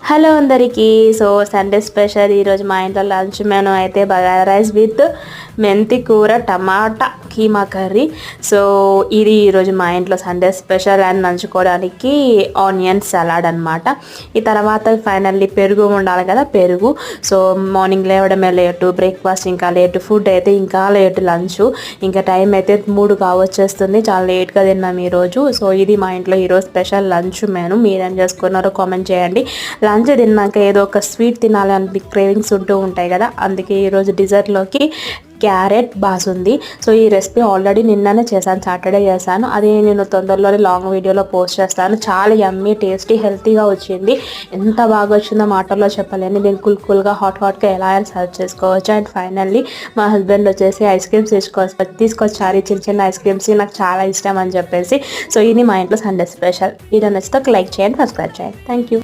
Hello అందరికీ. So Sunday special ఈరోజు మా ఇంట్లో లంచ్ మెనూ అయితే బగారా రైస్ విత్ మెంతి కూర టమాటా కీమా కర్రీ. సో ఇది ఈరోజు మా ఇంట్లో సండే స్పెషల్ అండ్ నంచుకోవడానికి ఆనియన్ సలాడ్ అనమాట. ఈ తర్వాత ఫైనల్లీ పెరుగు ఉండాలి కదా, పెరుగు. సో మార్నింగ్ లేవడమే లేటు, బ్రేక్ఫాస్ట్ ఇంకా లేటు, ఫుడ్ అయితే ఇంకా లేటు, లంచ్ ఇంకా టైం అయితే 3 కావచ్చేస్తుంది. చాలా లేట్గా తిన్నాం ఈరోజు. సో ఇది మా ఇంట్లో ఈరోజు స్పెషల్ లంచ్ మెనూ. మీరేం చేసుకున్నారో కామెంట్ చేయండి. లంచ్ తిన్నాక ఏదో ఒక స్వీట్ తినాలని క్రేవింగ్స్ ఉంటూ ఉంటాయి కదా, అందుకే ఈరోజు డిజర్ట్లోకి క్యారెట్ బాసుంది. సో ఈ రెసిపీ ఆల్రెడీ నిన్ననే చేశాను, సాటర్డే చేశాను. అది నేను తొందరలోనే లాంగ్ వీడియోలో పోస్ట్ చేస్తాను. చాలా యమ్మీ, టేస్టీ, హెల్తీగా వచ్చింది. ఎంత బాగా వచ్చిందో మాటల్లో చెప్పలేను. నేను కూల్గా హాట్గా ఎలా సర్వ్ చేసుకోవచ్చు. అండ్ ఫైనల్లీ మా హస్బెండ్ వచ్చేసి ఐస్ క్రీమ్స్ తీసుకొచ్చారు. చిన్న ఐస్ క్రీమ్స్ నాకు చాలా ఇష్టం అని చెప్పేసి. సో ఇది మా ఇంట్లో సండే స్పెషల్. ఇది నచ్చితే లైక్ చేయండి, సబ్స్క్రైబ్ చేయండి. Thank you.